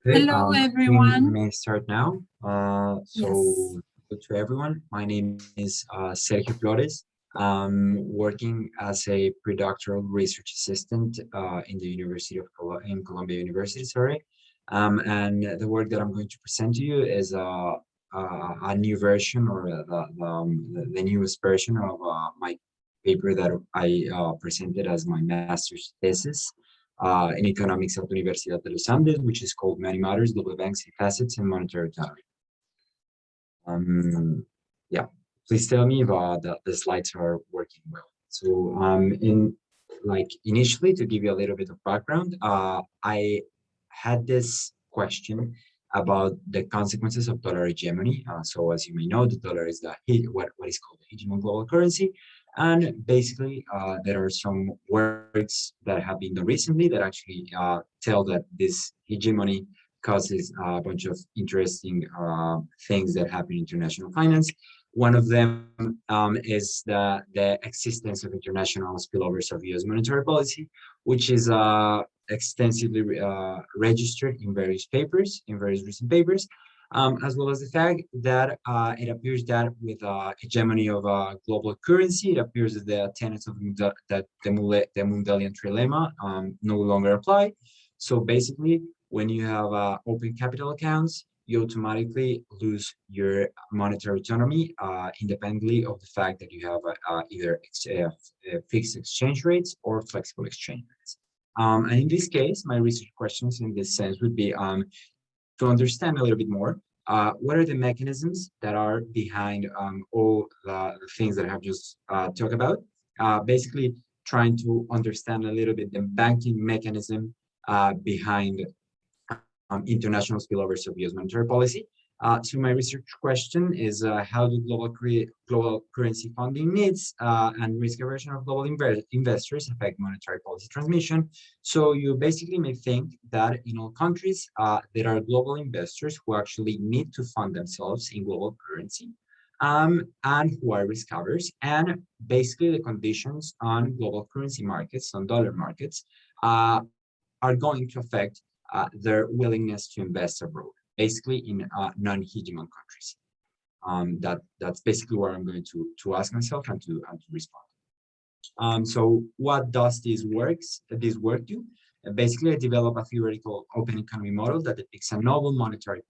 Okay, Hello, we everyone. may start now. Yes. Good to everyone. My name is Sergio Florez. I'm working as a predoctoral research assistant in the University of Columbia University. Sorry, and the work that I'm going to present to you is a new version or the newest version of my paper that I presented as my master's thesis in economics at the Universidad de los Andes, which is called Money Matters, Global Banks, Facets, and Monetary Autonomy. Yeah, please tell me if the slides are working well. So, initially, to give you a little bit of background, I had this question about the consequences of dollar hegemony. So, as you may know, the dollar is what is called the hegemon global currency. And basically, there are some works that have been done recently that actually tell that this hegemony causes a bunch of interesting things that happen in international finance. One of them is the existence of international spillovers of U.S. monetary policy, which is extensively registered in various papers, in various recent papers, as well as the fact that it appears that with hegemony of global currency, it appears that the tenets of the Mundelian trilemma no longer apply. So basically, when you have open capital accounts, you automatically lose your monetary autonomy independently of the fact that you have either fixed exchange rates or flexible exchange rates. And in this case, my research questions in this sense would be to understand a little bit more what are the mechanisms that are behind all the things that I have just talked about. Basically, trying to understand a little bit the banking mechanism behind international spillovers of U.S. monetary policy. So my research question is how do global currency funding needs and risk aversion of global investors affect monetary policy transmission? So you basically may think that in all countries there are global investors who actually need to fund themselves in global currency and who are risk averse, and basically the conditions on global currency markets, on dollar markets, are going to affect their willingness to invest abroad, basically in non-hegemon countries. That's basically what I'm going to ask myself and to respond. So what does this work do? Basically, I develop a theoretical open economy model that depicts a novel monetary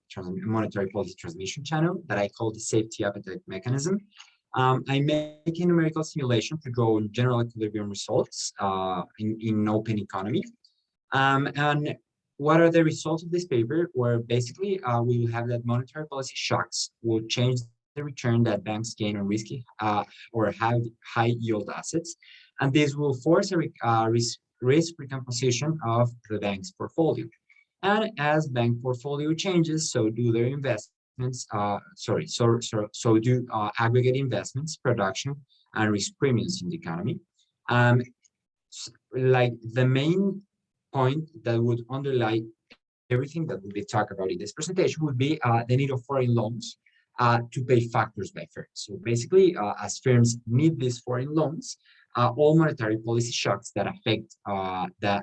policy transmission channel that I call the safety appetite mechanism. I make a numerical simulation to draw general equilibrium results in open economy. And what are the results of this paper? Where basically we will have that monetary policy shocks will change the return that banks gain on risky or high yield assets, and this will force a risk recomposition of the bank's portfolio. And as bank portfolio changes, so do their investments. So do aggregate investments, production, and risk premiums in the economy. Um, like the main point that would underlie everything that will be talked about in this presentation would be the need of foreign loans to pay factors by firms. So basically, as firms need these foreign loans, all monetary policy shocks that affect the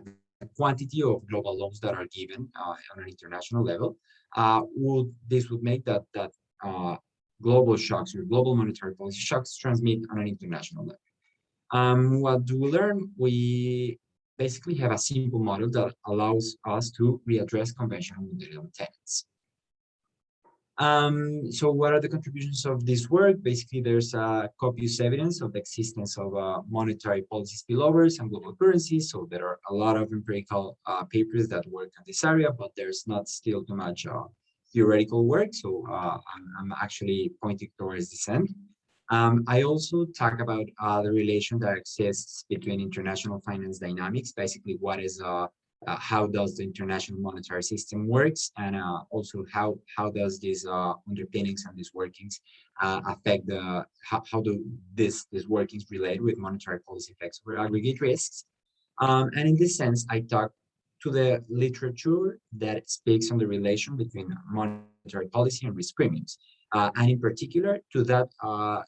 quantity of global loans that are given on an international level would make that global shocks or global monetary policy shocks transmit on an international level. What do we learn? We basically have a simple model that allows us to readdress conventional Mendelian tenets. So what are the contributions of this work? Basically, there's copious evidence of the existence of monetary policy spillovers and global currencies. So there are a lot of empirical papers that work on this area, but there's not still too much theoretical work. So I'm actually pointing towards this end. I also talk about the relation that exists between international finance dynamics, basically what is how does the international monetary system works, and also how does these underpinnings and these workings affect how do these workings relate with monetary policy effects or aggregate risks. And in this sense, I talk to the literature that speaks on the relation between monetary policy and risk premiums, and in particular to that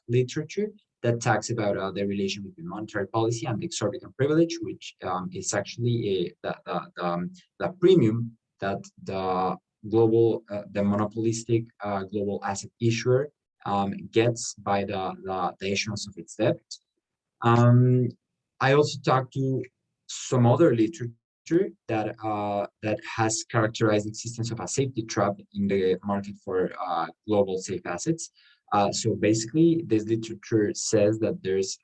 literature that talks about the relation between monetary policy and the exorbitant privilege, which is actually the premium that the the monopolistic global asset issuer gets by the issuance of its debt. Um, I also talked to some other literature that has characterized the existence of a safety trap in the market for global safe assets. So basically, this literature says that there's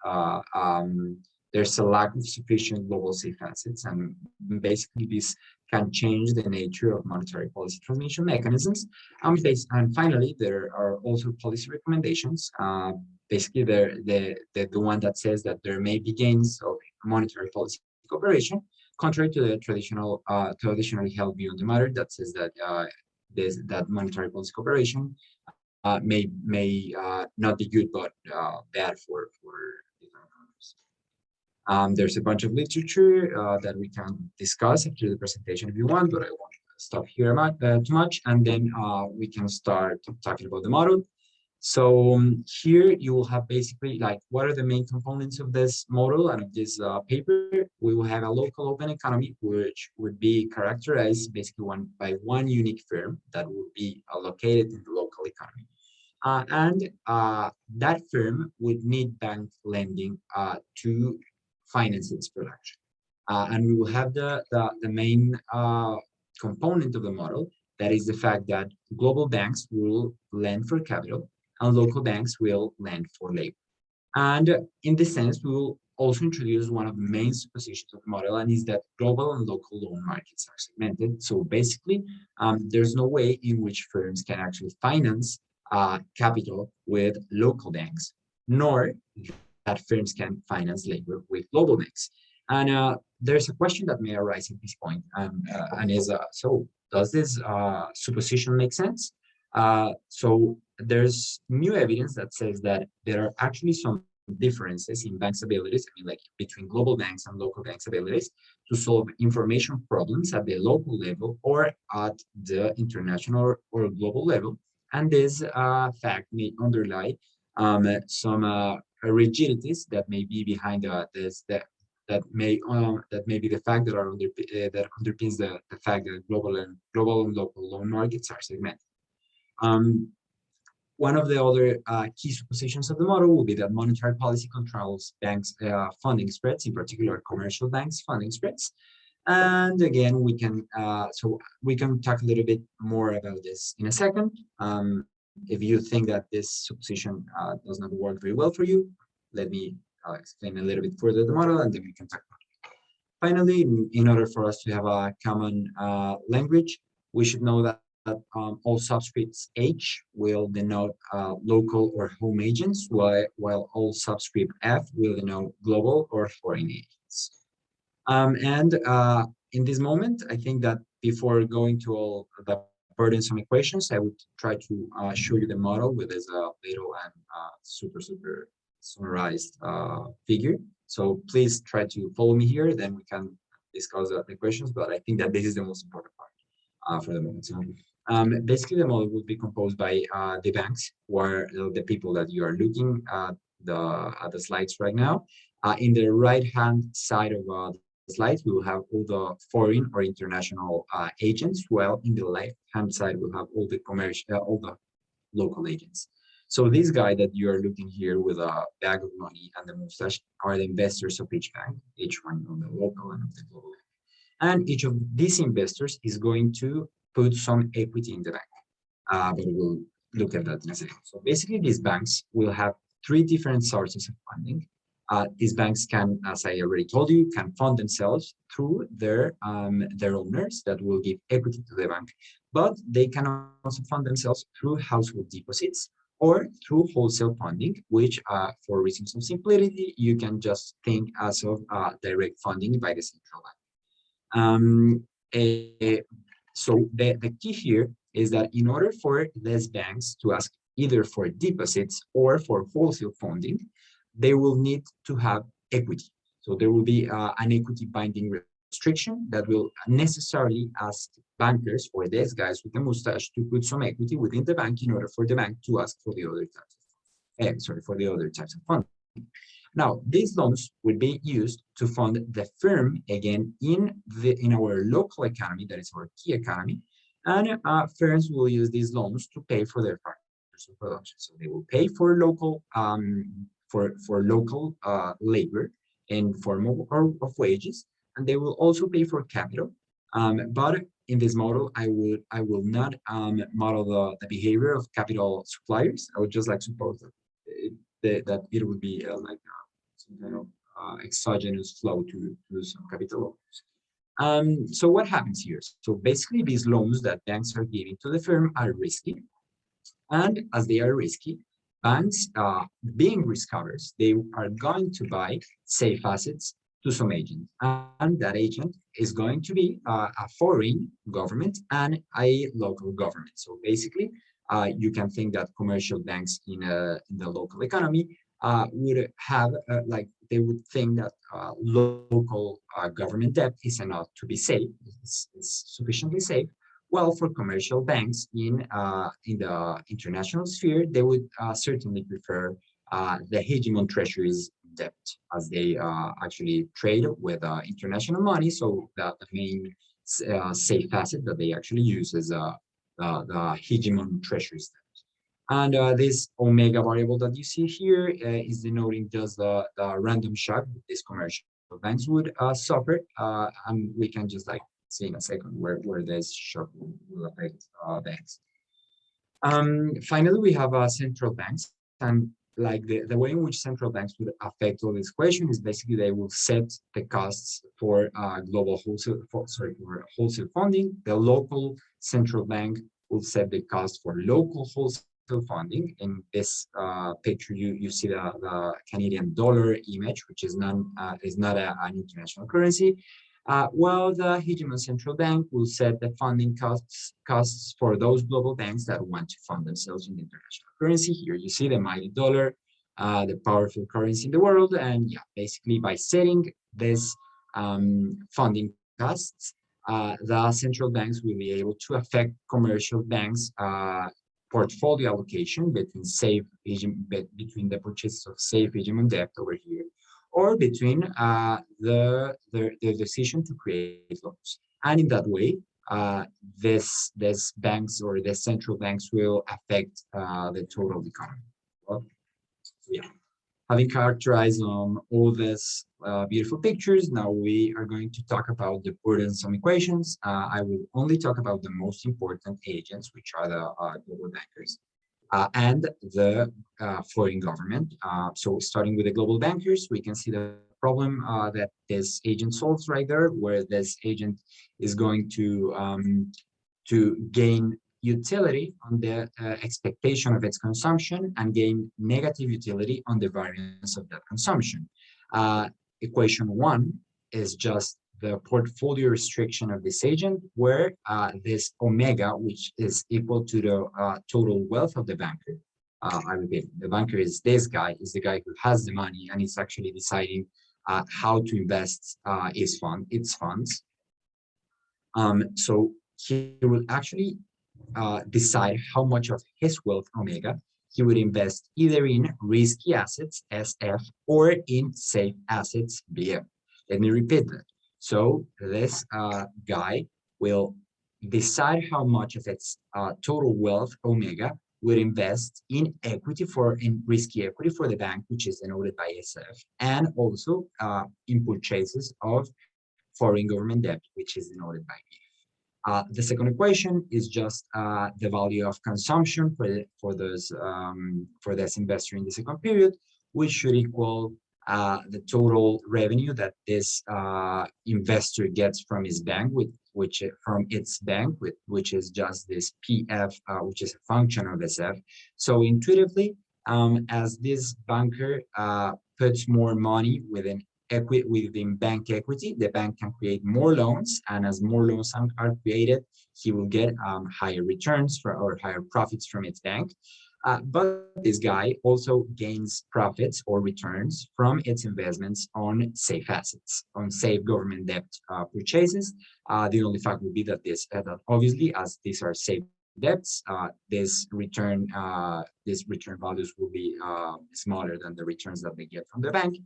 a lack of sufficient global safe assets, and basically this can change the nature of monetary policy transmission mechanisms. And finally, there are also policy recommendations. Basically, the one that says that there may be gains of monetary policy cooperation, contrary to the traditionally held view on the matter that says that that monetary policy cooperation may not be good but bad for different countries. There's a bunch of literature that we can discuss after the presentation if you want, but I won't stop here too much, and then we can start talking about the model. So here you will have basically like what are the main components of this model and of this paper. We will have a local open economy, which would be characterized basically by one unique firm that would be located in the local economy. And that firm would need bank lending to finance its production. And we will have the main component of the model, that is the fact that global banks will lend for capital and local banks will lend for labor. And in this sense, we will also introduce one of the main suppositions of the model, and is that global and local loan markets are segmented. So basically, there's no way in which firms can actually finance capital with local banks, nor that firms can finance labor with global banks. And there's a question that may arise at this point, and is so does this supposition make sense? So there's new evidence that says that there are actually some differences in banks' abilities, I mean, like between global banks and local banks' abilities to solve information problems at the local level or at the international or global level. And this fact may underlie some rigidities that may be behind this that may be the fact that underpins the fact that global and local loan markets are segmented. One of the other key suppositions of the model will be that monetary policy controls banks' funding spreads, in particular commercial banks' funding spreads. And again, we can talk a little bit more about this in a second. If you think that this supposition does not work very well for you, let me explain a little bit further the model, and then we can talk about it. Finally, in order for us to have a common language, we should know that all subscripts H will denote local or home agents, while all subscript F will denote global or foreign agents. And in this moment, I think that before going to all the burdensome equations, I would try to show you the model with this little and super summarized figure. So please try to follow me here, then we can discuss the equations, but I think that this is the most important part for the moment. So basically, the model will be composed by the banks, where the people that you are looking at the slides right now. In the right-hand side of the slides, we will have all the foreign or international agents, while in the left-hand side, we'll have all the local agents. So this guy that you are looking here with a bag of money and the mustache are the investors of each bank, each one on the local and the global. And each of these investors is going to put some equity in the bank. But we'll look at that in a second. So basically, these banks will have three different sources of funding. These banks can, as I already told you, can fund themselves through their owners that will give equity to the bank, but they can also fund themselves through household deposits or through wholesale funding, which, for reasons of simplicity, you can just think as of direct funding by the central bank. So the key here is that in order for these banks to ask either for deposits or for wholesale funding, they will need to have equity. So there will be an equity binding restriction that will necessarily ask bankers, or these guys with the mustache, to put some equity within the bank in order for the bank to ask for the other types of funding. Now, these loans will be used to fund the firm again in our local economy, that is our key economy, And firms will use these loans to pay for their factors of production. So they will pay for local labor in form of wages, and they will also pay for capital. But in this model, I will not model the behavior of capital suppliers. I would just like suppose that it would be like some kind of exogenous flow to some capital. So what happens here? So basically, these loans that banks are giving to the firm are risky, and as they are risky, banks, being risk averse, they are going to buy safe assets to some agent, and that agent is going to be a foreign government and a local government. So basically, you can think that commercial banks in the local economy would have like they would think that local government debt is enough to be safe, is sufficiently safe. Well, for commercial banks in the international sphere, they would certainly prefer the hegemon treasuries debt, as they actually trade with international money. So the main safe asset that they actually use is the hegemon treasuries debt. And this omega variable that you see here is denoting just the random shock that these commercial banks would suffer. And we can just like see in a second where this shock will affect banks. Finally, we have central banks, and like the way in which central banks would affect all this equation is basically they will set the costs for global for wholesale funding. The local central bank will set the cost for local wholesale funding. In this picture, you see the Canadian dollar image, which is not an international currency. Well, the hegemon central bank will set the funding costs for those global banks that want to fund themselves in the international currency. Here you see the mighty dollar, the powerful currency in the world, and yeah, basically by setting this funding costs, the central banks will be able to affect commercial banks' portfolio allocation between the purchases of safe hegemon debt over here or between the decision to create loans. And in that way, this banks or the central banks will affect the total economy. Well, so yeah, having characterized all these beautiful pictures, now we are going to talk about the burdensome equations. I will only talk about the most important agents, which are the global bankers and the foreign government. So starting with the global bankers, we can see the problem that this agent solves right there, where this agent is going to gain utility on the expectation of its consumption and gain negative utility on the variance of that consumption. Equation one is just the portfolio restriction of this agent, where this omega, which is equal to the total wealth of the banker. I repeat, the banker is this guy, is the guy who has the money and is actually deciding how to invest its funds. So he will actually decide how much of his wealth omega he would invest either in risky assets SF or in safe assets BF. Let me repeat that. So this guy will decide how much of its total wealth omega would invest in risky equity for the bank, which is denoted by SF, and also in purchases of foreign government debt, which is denoted by BF. The second equation is just the value of consumption for this investor in the second period, which should equal the total revenue that this investor gets from his bank, which is just this PF, which is a function of SF. So intuitively, as this banker puts more money within bank equity, the bank can create more loans, and as more loans are created, he will get higher returns or higher profits from its bank. But this guy also gains profits or returns from its investments on safe assets, on safe government debt purchases. The only fact would be that that obviously, as these are safe debts, these return values will be smaller than the returns that they get from the bank.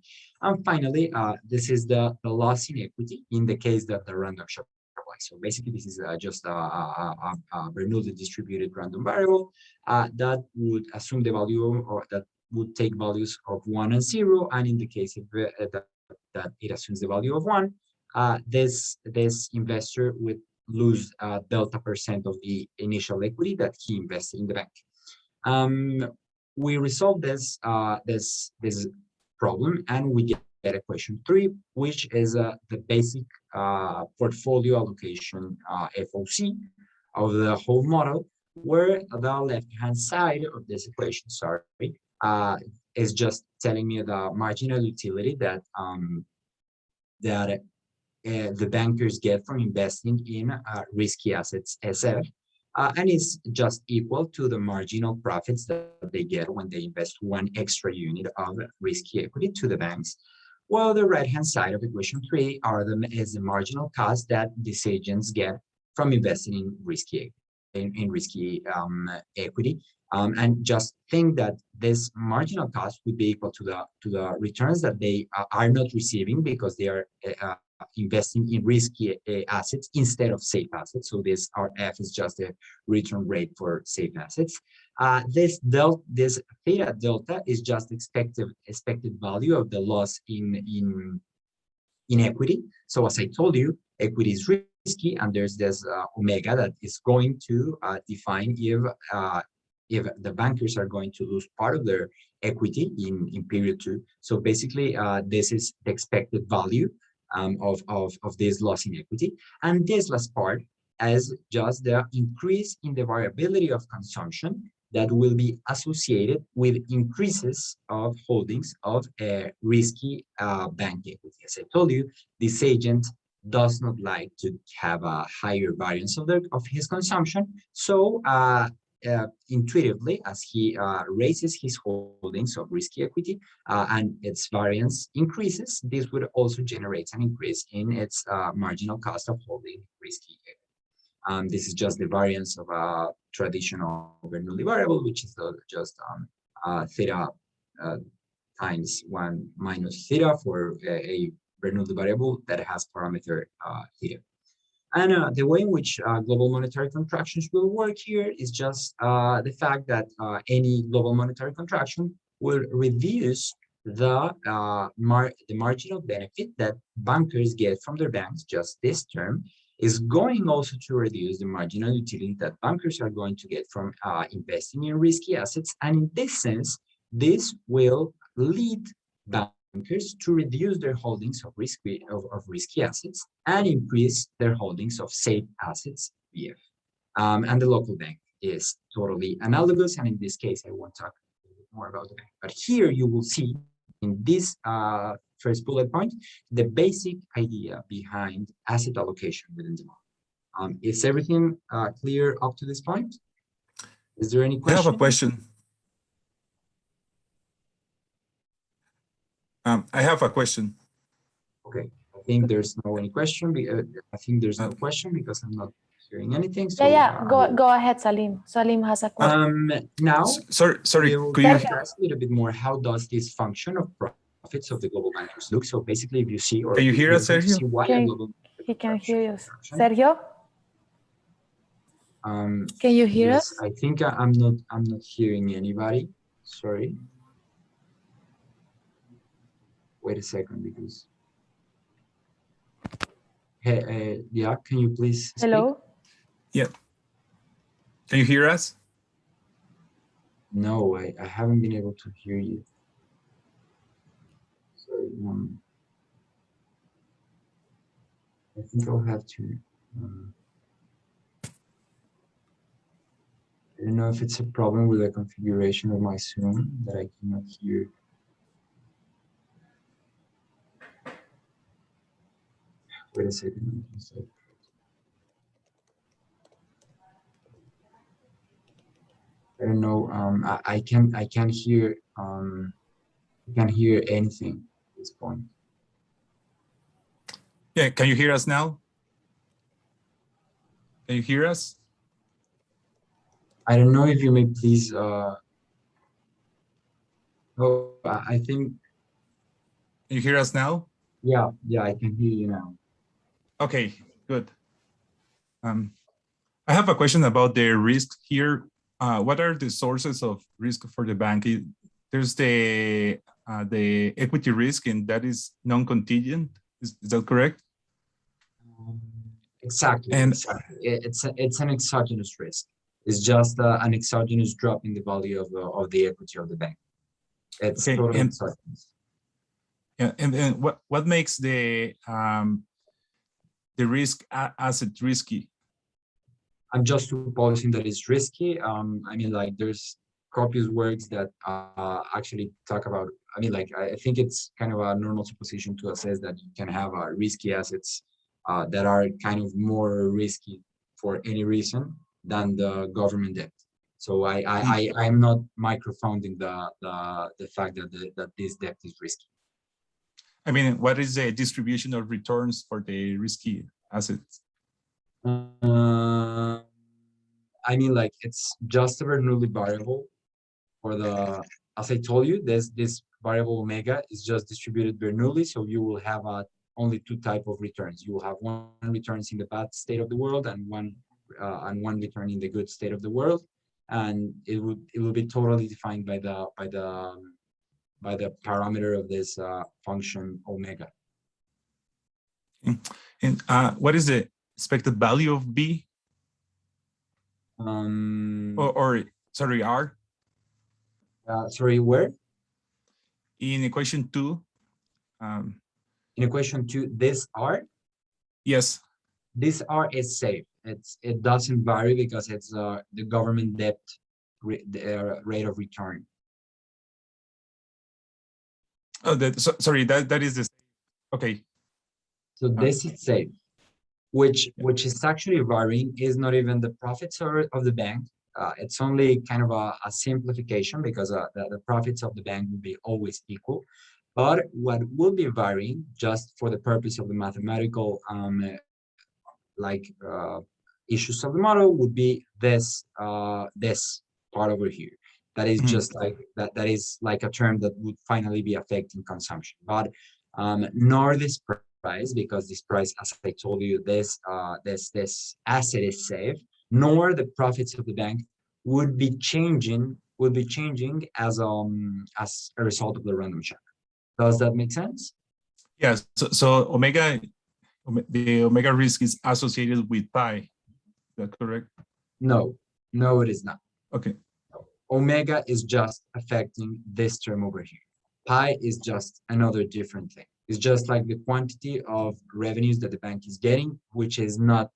And finally, this is the loss in equity in the case that the random shock applies. normalized. So basically, this is just a Bernoulli distributed random variable that would assume the value, or that would take values of 1 and 0. And in the case of that it assumes the value of 1, this investor would lose delta percent of the initial equity that he invested in the bank. We resolve this problem, and we get equation 3, which is the basic portfolio allocation FOC of the whole model, where the left-hand side of this equation, is just telling me the marginal utility that the bankers get from investing in risky assets SF, and it's just equal to the marginal profits that they get when they invest 1 extra unit of risky equity to the banks. Well, the right-hand side of equation 3 is the marginal cost that these agents get from investing in risky equity. And just think that this marginal cost would be equal to the returns that they are not receiving because they are investing in risky assets instead of safe assets. So this RF is just a return rate for safe assets. This theta delta is just expected value of the loss in equity. So as I told you, equity is risky, and there's this omega that is going to define if the bankers are going to lose part of their equity in period 2. So basically, this is the expected value of this loss in equity. And this last part is just the increase in the variability of consumption that will be associated with increases of holdings of risky bank equity. As I told you, this agent does not like to have a higher variance of his consumption. So intuitively, as he raises his holdings of risky equity and its variance increases, this would also generate an increase in its marginal cost of holding risky equity. This is just the variance of a traditional Bernoulli variable, which is just theta times 1 minus theta for a Bernoulli variable that has parameter theta. And the way in which global monetary contractions will work here is just the fact that any global monetary contraction will reduce the marginal benefit that bankers get from their banks. Just this term is going also to reduce the marginal utility that bankers are going to get from investing in risky assets. And in this sense, this will lead bankers to reduce their holdings of risky assets and increase their holdings of safe assets, BF. And the local bank is totally analogous. And in this case, I won't talk a little bit more about the bank. But here you will see in this first bullet point, the basic idea behind asset allocation within the model. Is everything clear up to this point? Is there any question? I have a question. I have a question. Okay, I think there's no any question. I think there's no question because I'm not hearing anything. So go ahead, Salim. Salim has a question. Now, sorry. Could you ask a little bit more? How does this function of profits of the global bankers look? So basically, if you see, or can you hear us, Sergio? He can hear us. Sergio, can you hear us? I think I'm not hearing anybody. Sorry. Wait a second, because yeah, can you please speak? Hello? Yeah. Can you hear us? No, I haven't been able to hear you. Sorry. I think I'll have to. I don't know if it's a problem with the configuration of my Zoom that I cannot hear. Wait a second. I don't know. I can't hear. I can't hear anything at this point. Yeah. Can you hear us now? Can you hear us? I don't know if you may please. Oh, I think. Can you hear us now? Yeah, I can hear you now. Okay, good. I have a question about the risk here. What are the sources of risk for the bank? There's the equity risk, and that is non-contingent. Is that correct? Exactly. And exactly. It's an exogenous risk. It's just an exogenous drop in the value of the equity of the bank. It's okay, totally exogenous. Yeah, and what makes the risk asset risky? I'm just supposing that it's risky. I mean, like, there's copious works that actually talk about. I mean, like, I think it's kind of a normal supposition to assess that you can have risky assets that are kind of more risky for any reason than the government debt. So I'm not microfounding the fact that this debt is risky. I mean, what is the distribution of returns for the risky assets? I mean, like, it's just a Bernoulli variable for the, as I told you, this variable omega is just distributed Bernoulli, so you will have only two type of returns. You will have one returns in the bad state of the world and one return in the good state of the world, and it will be totally defined by the parameter of this function omega. And what is the expected value of B? Or sorry, R? Sorry, where? In equation 2. In equation 2, this R? Yes. This R is safe. It doesn't vary because it's the government debt rate of return. Oh, sorry, that is the, okay. So this is safe, which is actually varying is not even the profits of the bank. It's only kind of a simplification because the profits of the bank will be always equal. But what will be varying, just for the purpose of the mathematical issues of the model, would be this this part over here. That is just like that is like a term that would finally be affecting consumption. But nor this price, because this price, as I told you, this asset is safe, nor the profits of the bank would be changing as a result of the random check. Does that make sense? Yes. So the omega risk is associated with pi. Is that correct? No, it is not. Okay. Omega is just affecting this term over here. Pi is just another different thing. It's just like the quantity of revenues that the bank is getting, which is not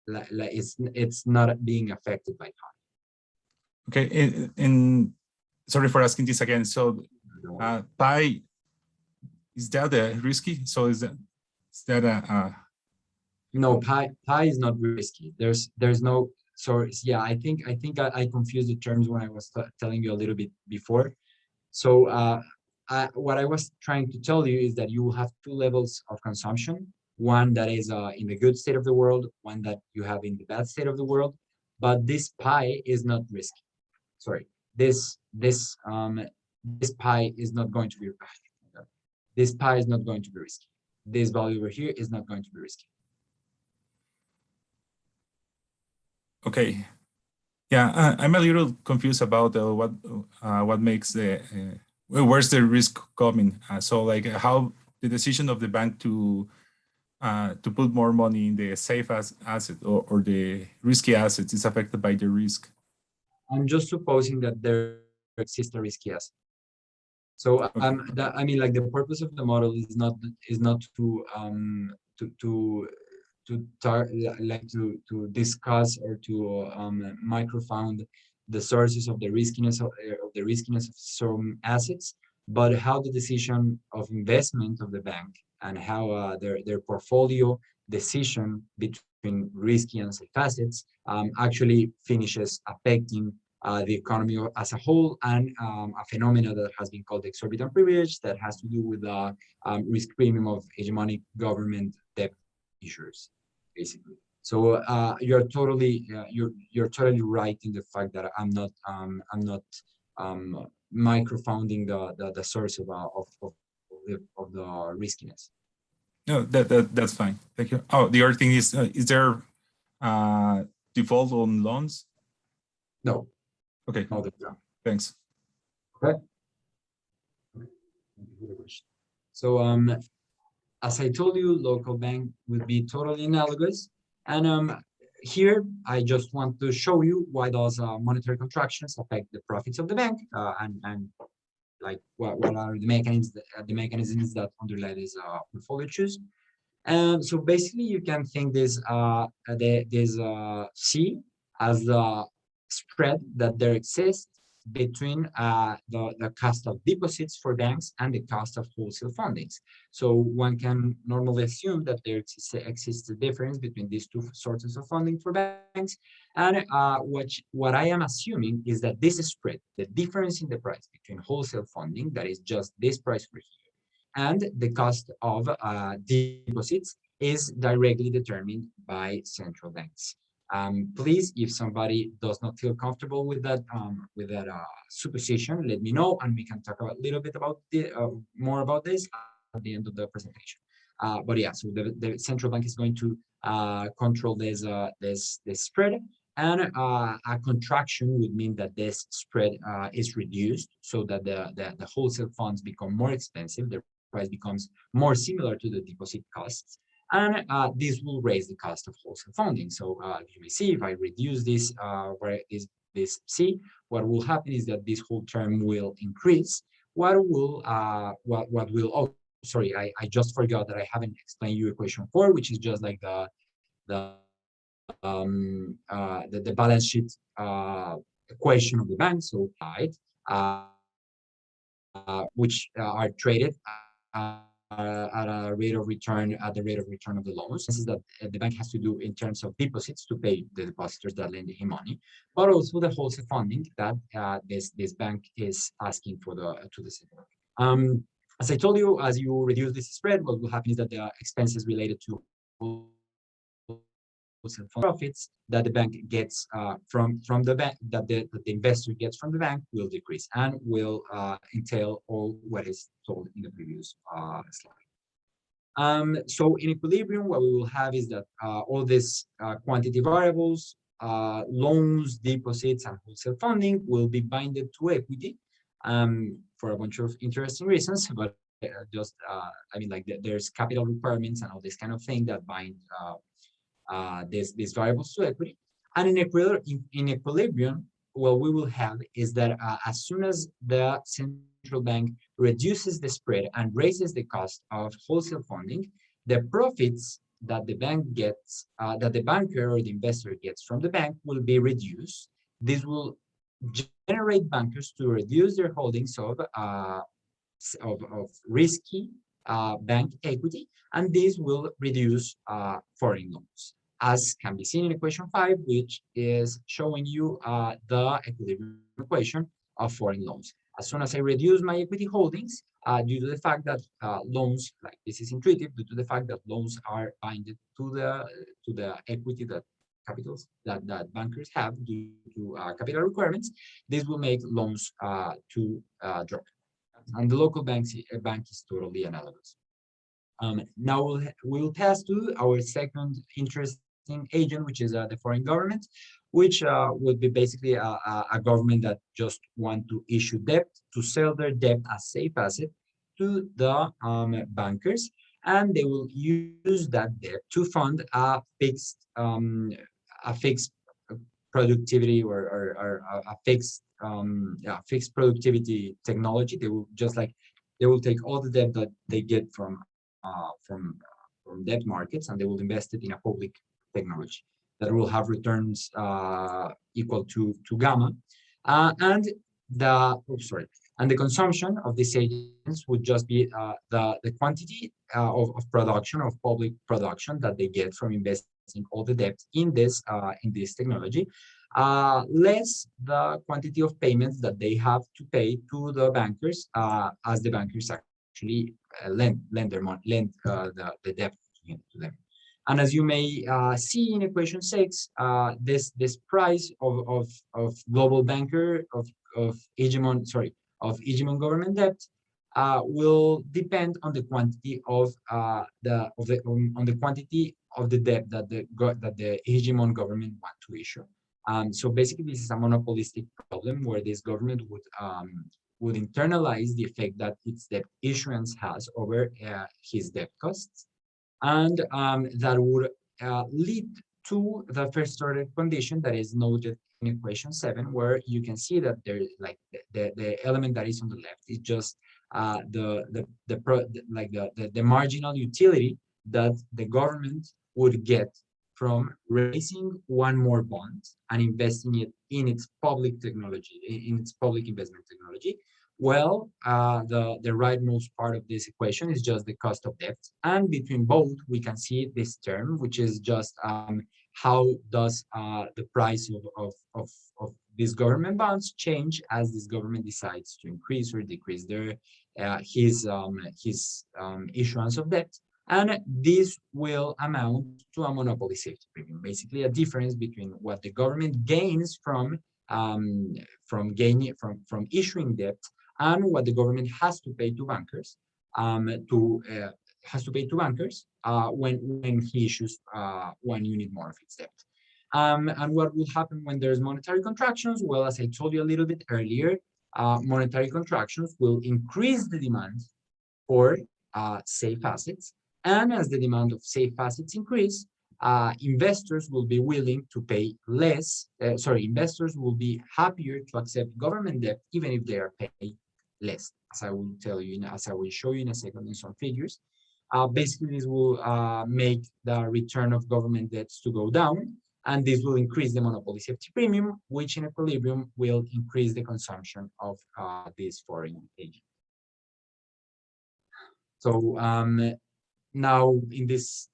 it's not being affected by pi. Okay, and sorry for asking this again. So pi, is that risky? So is that a no, pi is not risky. There's no, so yeah, I think I confused the terms when I was telling you a little bit before. So what I was trying to tell you is that you will have two levels of consumption, one that is in the good state of the world, one that you have in the bad state of the world, but this pi is not risky. Sorry, this pi is not going to be, this pi is not going to be risky. This value over here is not going to be risky. Okay. Yeah, I'm a little confused about what makes the where's the risk coming. So like how the decision of the bank to put more money in the safe asset or the risky assets is affected by the risk. I'm just supposing that there exists a risky asset. So okay. I mean, like, the purpose of the model is not to discuss or to microfound the sources of the riskiness of some assets, but how the decision of investment of the bank and how their portfolio decision between risky and safe assets actually finishes affecting the economy as a whole, and a phenomena that has been called exorbitant privilege that has to do with the risk premium of hegemonic government debt issuers, basically. So you're totally right in the fact that I'm not microfounding the source of the riskiness. No, that's fine. Thank you. Oh, the other thing is there default on loans? No. Okay. No, there's not. Thanks. Okay. Thank you for the question. So, as I told you, local bank would be totally analogous. And here, I just want to show you why those monetary contractions affect the profits of the bank, and like what are the mechanisms that underlie this portfolio choose. So basically, you can think this C as the spread that there exists between the cost of deposits for banks and the cost of wholesale fundings. So one can normally assume that there exists a difference between these two sources of funding for banks. And what I am assuming is that this spread, the difference in the price between wholesale funding, that is just this price for here, and the cost of deposits is directly determined by central banks. Please, if somebody does not feel comfortable with that supposition, let me know, and we can talk a little bit about more about this at the end of the presentation. But yeah, so the central bank is going to control this spread, and a contraction would mean that this spread is reduced, so that the wholesale funds become more expensive. The price becomes more similar to the deposit costs. And this will raise the cost of wholesale funding. So you may see if I reduce this, this C, what will happen is that this whole term will increase. What will oh, sorry, I just forgot that I haven't explained you equation 4, which is just like the balance sheet equation of the bank. So which are traded at a rate of return, at the rate of return of the loans. This is that the bank has to do in terms of deposits to pay the depositors that lend him money, but also the wholesale funding that this bank is asking for to the central bank. As I told you, as you reduce this spread, what will happen is that the expenses related to profits that the bank gets from the bank, that the investor gets from the bank, will decrease and will entail all what is told in the previous slide. So in equilibrium, what we will have is that all these quantity variables, loans, deposits, and wholesale funding will be binded to equity for a bunch of interesting reasons, but I mean, like there's capital requirements and all this kind of thing that bind these variables to equity. And in equilibrium, what we will have is that as soon as the central bank reduces the spread and raises the cost of wholesale funding, the profits that the bank gets, that the banker or the investor gets from the bank will be reduced. This will generate bankers to reduce their holdings of risky bank equity, and this will reduce foreign loans, as can be seen in equation 5, which is showing you the equilibrium equation of foreign loans. As soon as I reduce my equity holdings, due to the fact that loans, like this is intuitive, due to the fact that loans are binded to the equity that capitals that bankers have due to capital requirements, this will make loans to drop. And the local bank is totally analogous. Now we'll pass to our second interesting agent, which is the foreign government, which would be basically a government that just want to issue debt, to sell their debt as safe asset to the bankers, and they will use that debt to fund a fixed productivity or a fixed productivity technology. They will take all the debt that they get from debt markets, and they will invest it in a public technology that will have returns equal to gamma, and the consumption of these agents would just be the quantity of production, of public production, that they get from investing all the debt in this technology, less the quantity of payments that they have to pay to the bankers, as the bankers actually lend the debt to them. And as you may see in equation 6, this price of global banker of hegemon government debt will depend on the quantity the debt that the hegemon government want to issue. So basically, this is a monopolistic problem where this government would internalize the effect that its debt issuance has over his debt costs, and that would lead to the first order condition that is noted in equation 7, where you can see that there, like the element that is on the left is just the marginal utility that the government would get from raising one more bond and investing it in its public technology, in its public investment technology. Well, the rightmost part of this equation is just the cost of debt, and between both we can see this term, which is just how does the price of these government bonds change as this government decides to increase or decrease his issuance of debt. And this will amount to a monopoly safety premium, basically a difference between what the government gains from issuing debt and what the government has to pay to bankers when he issues 1 unit more of its debt. And what will happen when there's monetary contractions? Well, as I told you a little bit earlier, monetary contractions will increase the demand for safe assets. And as the demand of safe assets increase, investors will be willing to pay less. Investors will be happier to accept government debt even if they are paid less, as I will tell you, as I will show you in a second in some figures. Basically, this will make the return of government debts to go down, and this will increase the monopoly safety premium, which in equilibrium will increase the consumption of this foreign agent. So now in this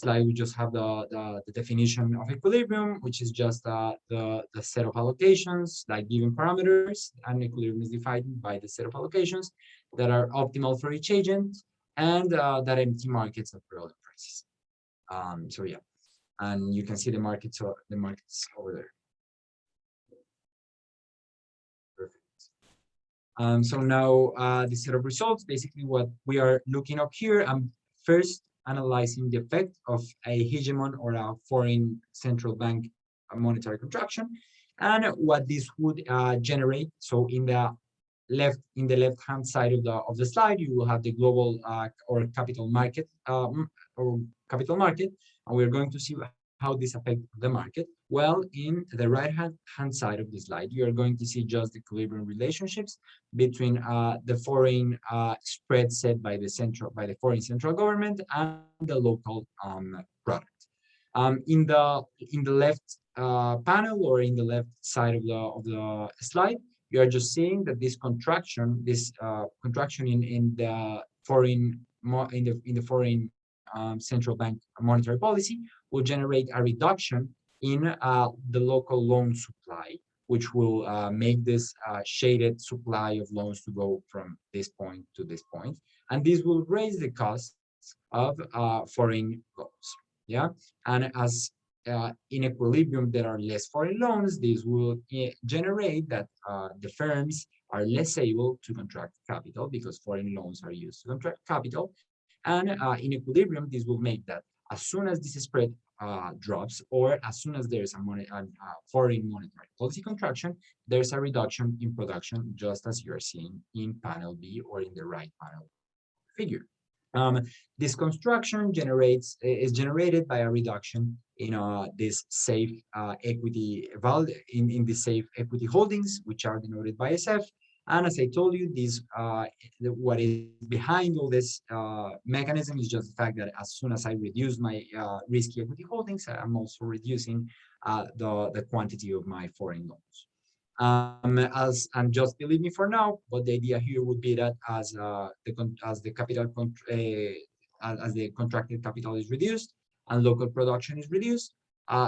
slide, we just have the definition of equilibrium, which is just the set of allocations, like given parameters, and equilibrium is defined by the set of allocations that are optimal for each agent, and that empty markets at relevant prices. So yeah, and you can see the markets over there. Perfect. So now the set of results, basically what we are looking up here, I'm first analyzing the effect of a hegemon or a foreign central bank monetary contraction and what this would generate. So in the left-hand side of the slide, you will have the global or capital market, and we're going to see how this affects the market. Well, in the right-hand side of the slide, you are going to see just the equilibrium relationships between the foreign spread set by the foreign central government and the local product. In the left panel, or in the left side of the slide, you are just seeing that this contraction in the foreign central bank monetary policy will generate a reduction in the local loan supply, which will make this shaded supply of loans to go from this point to this point, and this will raise the cost of foreign loans. Yeah, and as in equilibrium there are less foreign loans, this will generate that the firms are less able to contract capital because foreign loans are used to contract capital, and in equilibrium this will make that as soon as this spread drops, or as soon as there's a foreign monetary policy contraction, there's a reduction in production, just as you're seeing in panel B or in the right panel figure. This construction is generated by a reduction in this safe equity value in the safe equity holdings, which are denoted by SF. And as I told you, what is behind all this mechanism is just the fact that as soon as I reduce my risky equity holdings, I'm also reducing the quantity of my foreign loans. And just believe me for now, but the idea here would be that as the contracted capital is reduced and local production is reduced,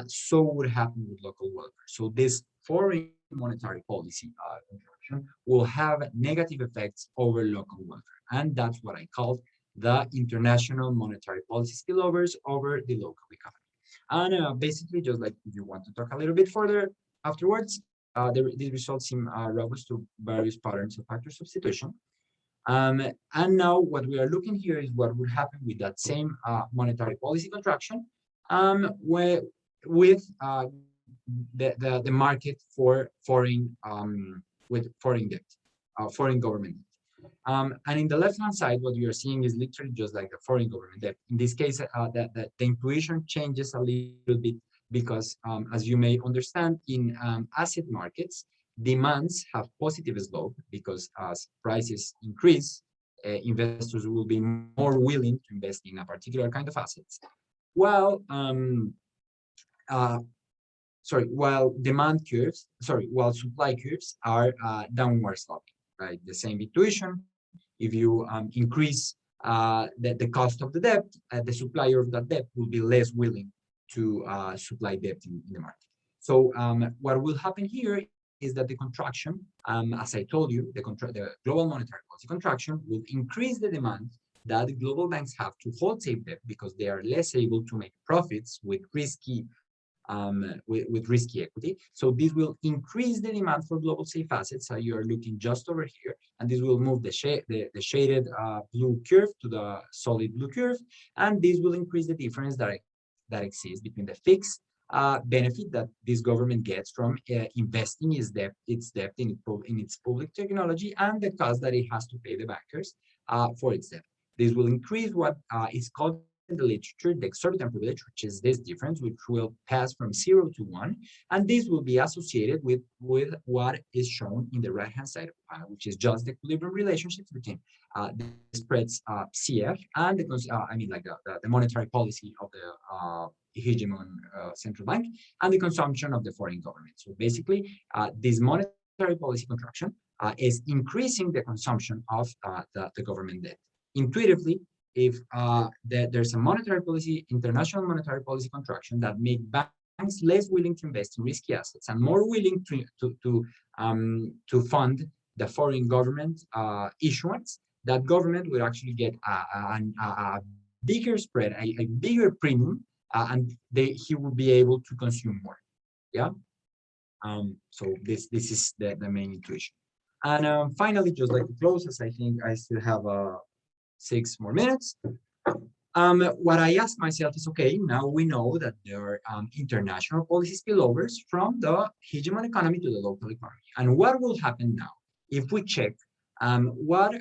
so would happen with local welfare. So this foreign monetary policy contraction will have negative effects over local welfare, and that's what I called the international monetary policy spillovers over the local economy. And basically, just like if you want to talk a little bit further afterwards, these results seem robust to various patterns of factor substitution. And now what we are looking here is what would happen with that same monetary policy contraction where, with the market for foreign with foreign debt, foreign government. And in the left-hand side, what you are seeing is literally just like a foreign government debt. In this case, the intuition changes a little bit because, as you may understand, in asset markets, demands have positive slope because as prices increase, investors will be more willing to invest in a particular kind of assets. While while supply curves are downward sloping, right? The same intuition. If you increase the cost of the debt, the supplier of that debt will be less willing to supply debt in the market. So what will happen here is that the contraction, as I told you, the global monetary policy contraction will increase the demand that the global banks have to hold safe debt because they are less able to make profits with risky equity. So this will increase the demand for global safe assets. So you are looking just over here, and this will move the shaded blue curve to the solid blue curve, and this will increase the difference that exists between the fixed benefit that this government gets from investing its debt in its public technology and the cost that it has to pay the bankers for its debt. This will increase what is called in the literature the exorbitant privilege, which is this difference, which will pass from 0 to 1, and this will be associated with what is shown in the right-hand side of the panel, which is just the equilibrium relationships between the spreads CF and the monetary policy of the hegemon central bank and the consumption of the foreign government. So basically, this monetary policy contraction is increasing the consumption of the government debt. Intuitively, if there's a international monetary policy contraction that make banks less willing to invest in risky assets and more willing to fund the foreign government issuance, that government will actually get a bigger spread, a bigger premium, and he will be able to consume more. Yeah. So this is the main intuition. And finally, just like to close, as I think I still have 6 more minutes. What I ask myself is, okay, now we know that there are international policy spillovers from the hegemon economy to the local economy. And what will happen now if we check what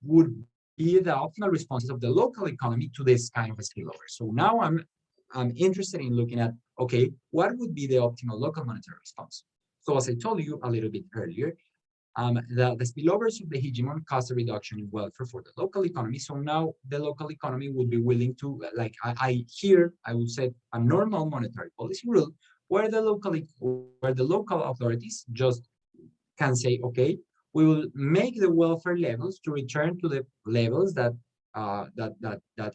would be the optimal responses of the local economy to this kind of a spillover? So now I'm interested in looking at, okay, what would be the optimal local monetary response? So as I told you a little bit earlier, the spillovers of the hegemon cause a reduction in welfare for the local economy. So now the local economy would be willing to, like I would say, a normal monetary policy rule where the local authorities just can say, okay, we will make the welfare levels to return to the levels that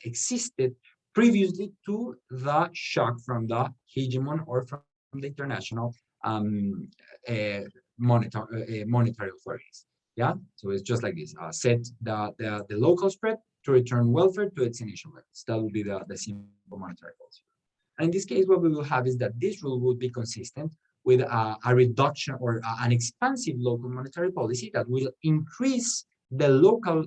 existed previously to the shock from the hegemon or from the international monetary authorities. Yeah, so it's just like this. Set the local spread to return welfare to its initial levels. That will be the simple monetary policy. And in this case, what we will have is that this rule would be consistent with a reduction or an expansive local monetary policy that will increase the local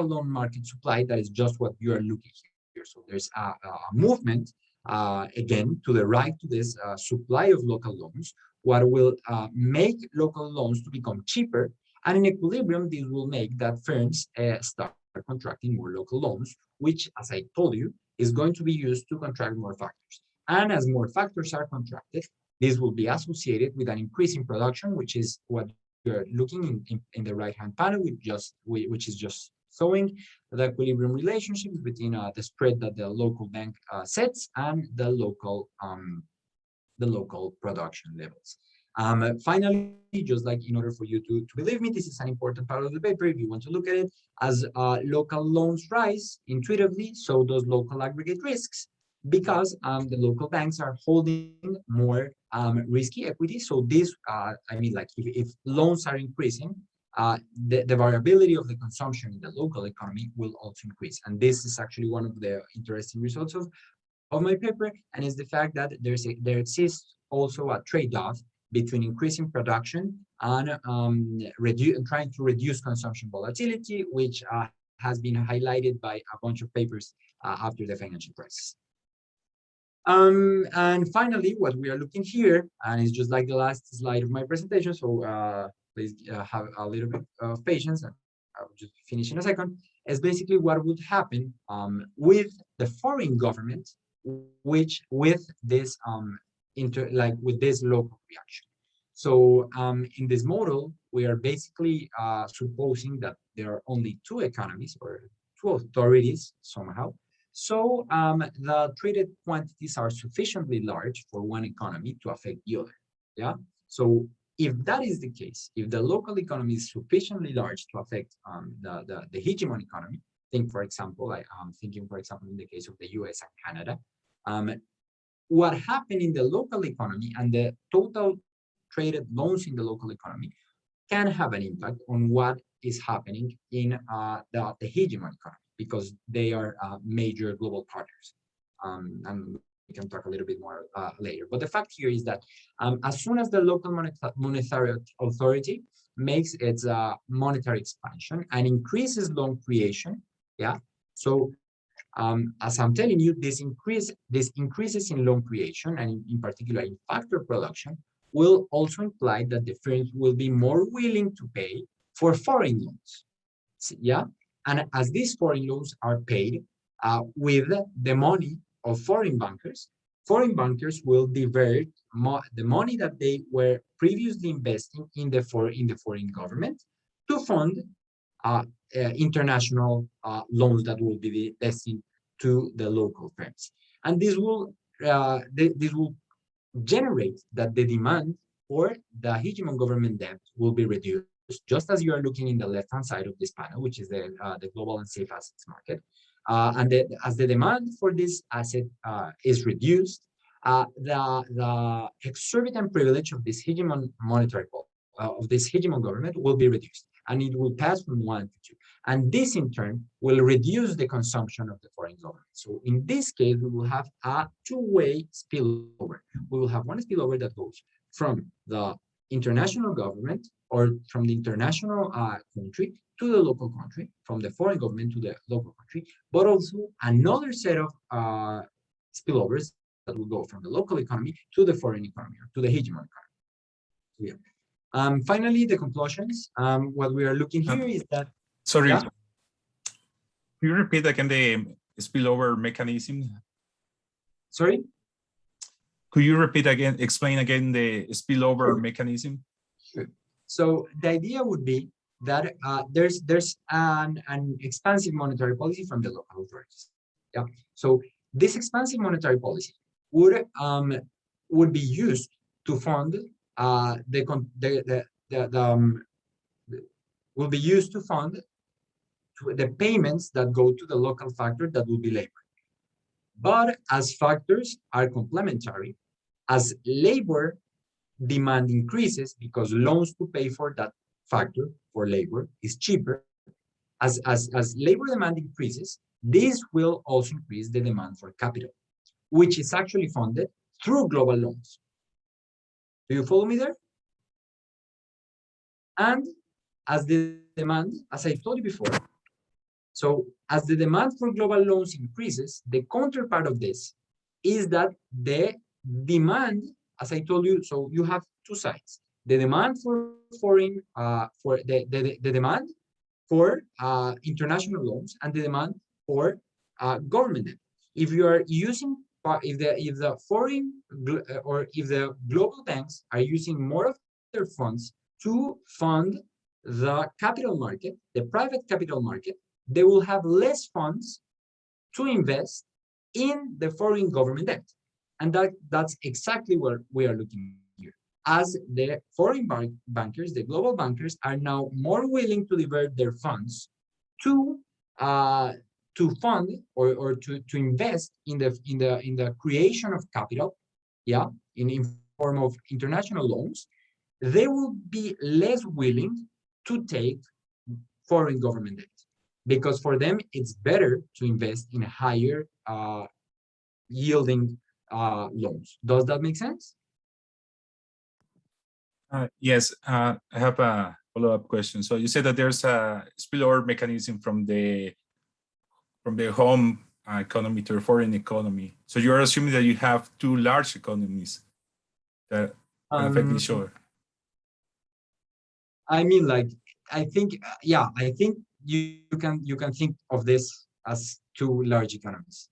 loan market supply. That is just what you are looking here. So there's a movement again to the right to this supply of local loans, what will make local loans to become cheaper, and in equilibrium, this will make that firms start contracting more local loans, which, as I told you, is going to be used to contract more factors. And as more factors are contracted, this will be associated with an increase in production, which is what you're looking in the right-hand panel, which is just showing the equilibrium relationships between the spread that the local bank sets and the local production levels. Finally, just like in order for you to believe me, this is an important part of the paper. If you want to look at it, as local loans rise intuitively, so does local aggregate risks, because the local banks are holding more risky equity. So this, if loans are increasing, the variability of the consumption in the local economy will also increase. And this is actually one of the interesting results of my paper, and is the fact that there exists also a trade-off between increasing production and trying to reduce consumption volatility, which has been highlighted by a bunch of papers after the financial crisis. And finally, what we are looking here, and it's just like the last slide of my presentation, so please have a little bit of patience, and I'll just finish in a second, is basically what would happen with the foreign government, which with this with this local reaction. So in this model, we are basically supposing that there are only two economies or two authorities somehow. So the traded quantities are sufficiently large for one economy to affect the other. Yeah. So if that is the case, if the local economy is sufficiently large to affect the hegemon economy, think for example, I'm thinking for example in the case of the US and Canada, what happened in the local economy and the total traded loans in the local economy can have an impact on what is happening in the hegemon economy, because they are major global partners. And we can talk a little bit more later. But the fact here is that as soon as the local monetary authority makes its monetary expansion and increases loan creation, yeah. So as I'm telling you, this increases in loan creation and in particular in factor production will also imply that the firms will be more willing to pay for foreign loans. Yeah. And as these foreign loans are paid with the money of foreign bankers will divert the money that they were previously investing in the foreign government to fund international loans that will be destined to the local firms. And this will generate that the demand for the hegemon government debt will be reduced, just as you are looking in the left-hand side of this panel, which is the global and safe assets market. As the demand for this asset is reduced, the exorbitant privilege of this hegemon government will be reduced, and it will pass from 1 to 2. And this in turn will reduce the consumption of the foreign government. So in this case, we will have a two-way spillover. We will have one spillover that goes from the international government or from the international country to the local country, from the foreign government to the local country, but also another set of spillovers that will go from the local economy to the foreign economy, or to the hegemon economy. Yeah. Finally, the conclusions. What we are looking here is that. Sorry, yeah? can you repeat again the spillover mechanism? Sorry? Could you repeat again, explain again the spillover mechanism? Sure. So the idea would be that there's an expansive monetary policy from the local authorities. Yeah. So this expansive monetary policy would be used to fund will be used to fund the payments that go to the local factor that will be labor. But as factors are complementary, as labor demand increases because loans to pay for that factor for labor is cheaper, as labor demand increases, this will also increase the demand for capital, which is actually funded through global loans. Do you follow me there? And as the demand, as I told you before, so as the demand for global loans increases, the counterpart of this is that the demand, as I told you, so you have two sides: the demand for foreign, for the demand for international loans, and the demand for government debt. If you are using, if the foreign or if the global banks are using more of their funds to fund the capital market, the private capital market, they will have less funds to invest in the foreign government debt. And that's exactly what we are looking here. As the foreign bankers, the global bankers, are now more willing to divert their funds to fund or to invest in the creation of capital, yeah, in form of international loans, they will be less willing to take foreign government debt, because for them it's better to invest in higher yielding loans. Does that make sense? Yes, I have a follow-up question. So you said that there's a spillover mechanism from the home economy to a foreign economy. So you're assuming that you have two large economies that can affect each other. I mean, like, I think, yeah, I think you can think of this as two large economies.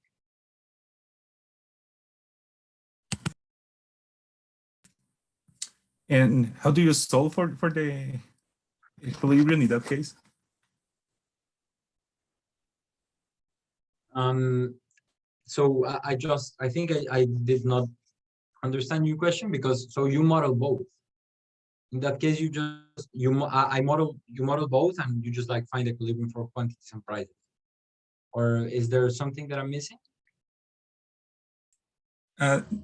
And how do you solve for the equilibrium in that case? So I think I did not understand your question, because so you model both. In that case, you model both, and you just like find equilibrium for quantities and prices. Or is there something that I'm missing?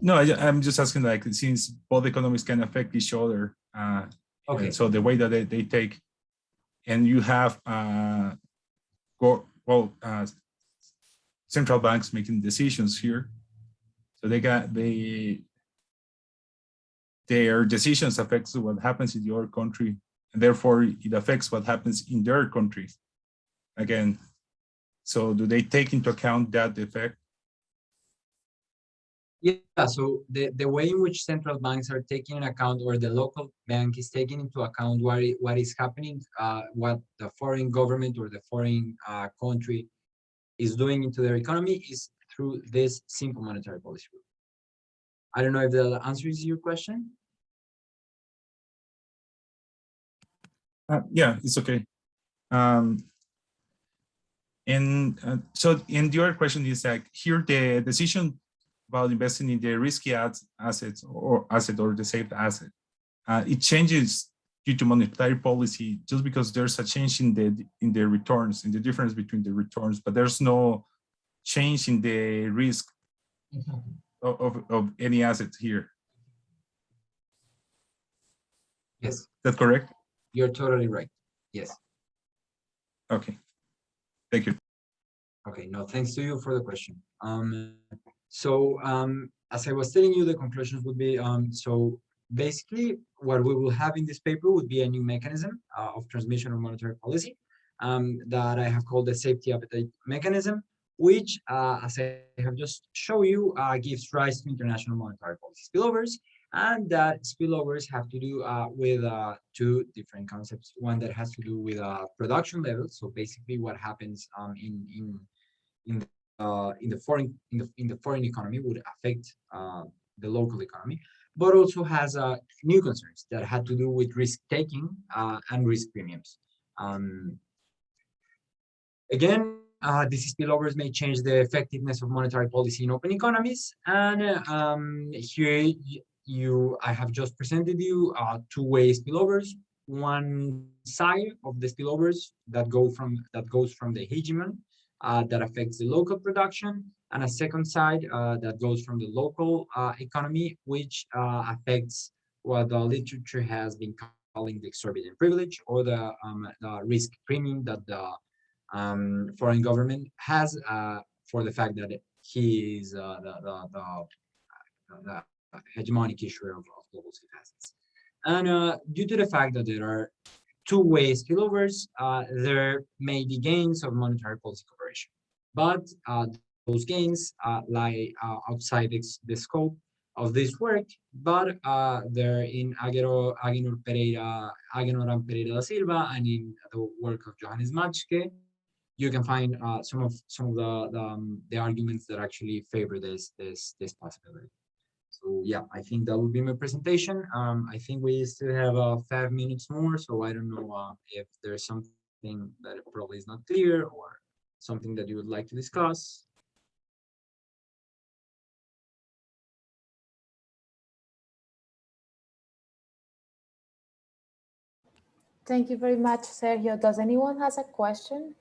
No, I'm just asking, like, since both economies can affect each other, Okay. so the way that they take, and you have central banks making decisions here, so their decisions affects what happens in your country, and therefore it affects what happens in their country. Again, so do they take into account that effect? Yeah, so the way in which central banks are taking into account, or the local bank is taking into account what is happening, what the foreign government or the foreign country is doing into their economy, is through this simple monetary policy rule. I don't know if that answers your question. Yeah, it's okay. So, in your question is like, here the decision about investing in the risky assets or the safe asset, it changes due to monetary policy, just because there's a change in the returns, in the difference between the returns, but there's no change in the risk of any asset here. Yes. Is that correct? You're totally right. Yes. Okay. Thank you. Okay, no, thanks to you for the question. As I was telling you, the conclusions would be, so basically what we will have in this paper would be a new mechanism of transmission of monetary policy that I have called the safety appetite mechanism, which, as I have just shown you, gives rise to international monetary policy spillovers. And that spillovers have to do with two different concepts. One that has to do with production levels. So basically, what happens in the foreign economy would affect the local economy, but also has new concerns that had to do with risk taking and risk premiums. Again, these spillovers may change the effectiveness of monetary policy in open economies, and here I have just presented you two-way spillovers. One side of the spillovers that goes from the hegemon that affects the local production, and a second side that goes from the local economy, which affects what the literature has been calling the exorbitant privilege, or the risk premium that the foreign government has for the fact that he is the hegemonic issuer of global safe assets. And due to the fact that there are two-way spillovers, there may be gains of monetary policy cooperation, but those gains lie outside the scope of this work, but they're in Aguinor and Pereira da Silva, and in the work of Johannes Matschke. You can find some of the arguments that actually favor this possibility. So yeah, I think that would be my presentation. I think we still have 5 minutes more, so I don't know if there's something that probably is not clear, or something that you would like to discuss. Thank you very much, Sergio. Does anyone has a question?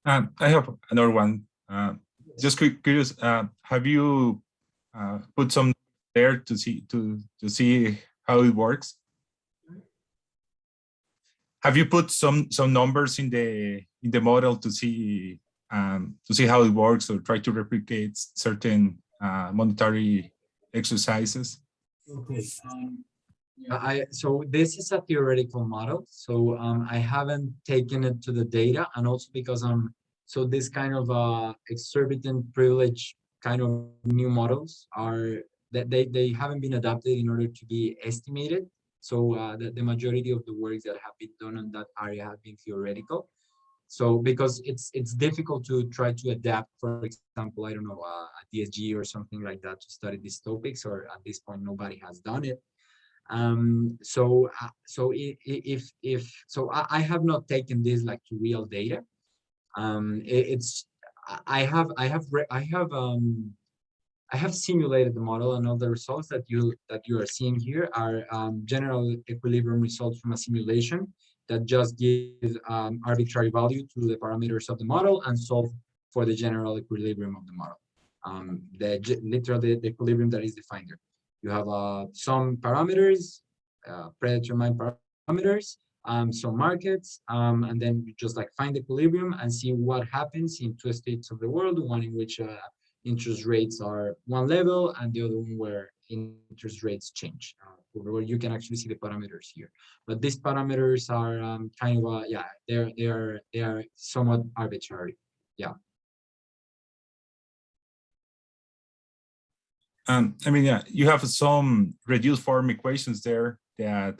I have another one. Just curious, have you put some there to see how it works? Have you put some numbers in the model to see to see how it works or try to replicate certain monetary exercises? Okay. So this is a theoretical model. So I haven't taken it to the data, and also because so this kind of exorbitant privilege kind of new models are that they haven't been adapted in order to be estimated. So the majority of the works that have been done on that area have been theoretical. So because it's difficult to try to adapt, for example, I don't know, a DSG or something like that to study these topics, or at this point nobody has done it. So I have not taken this like to real data. I have simulated the model, and all the results that you are seeing here are general equilibrium results from a simulation that just gives arbitrary value to the parameters of the model and solve for the general equilibrium of the model. Literally the equilibrium that is defined there. You have some parameters, predetermined parameters, some markets, and then you just like find equilibrium and see what happens in two states of the world, one in which interest rates are one level and the other one where interest rates change, where you can actually see the parameters here. But these parameters are kind of they are somewhat arbitrary. Yeah. I mean, yeah, you have some reduced form equations there that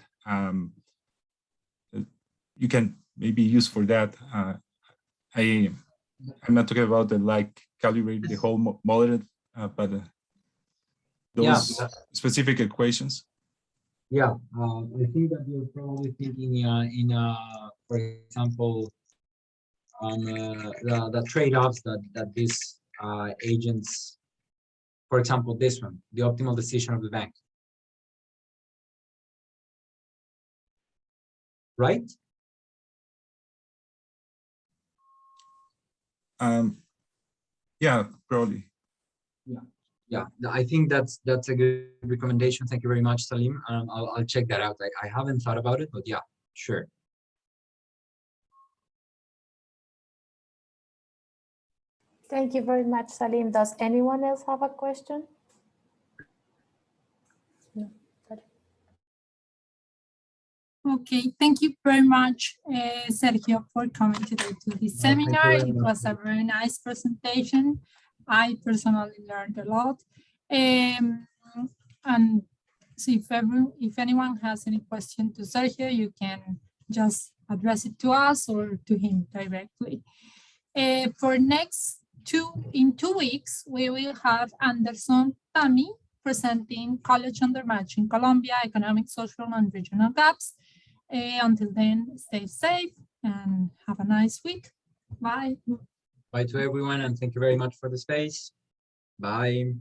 you can maybe use for that. I'm not talking about the like calibrate the whole model, but those specific equations. Yeah, I think that you're probably thinking for example, the trade-offs that these agents, for example, this one, the optimal decision of the bank, right? Yeah, probably. Yeah, I think that's a good recommendation. Thank you very much, Salim. I'll check that out. I haven't thought about it, but yeah, sure. Thank you very much, Salim. Does anyone else have a question? No. Okay, thank you very much, Sergio, for coming today to this seminar. It was a very nice presentation. I personally learned a lot. And so if anyone has any question to Sergio, you can just address it to us or to him directly. For in 2 weeks, we will have Anderson Tami presenting College Undermatch in Colombia, Economic, Social, and Regional Gaps. Until then, stay safe and have a nice week. Bye. Bye to everyone, and thank you very much for the space. Bye.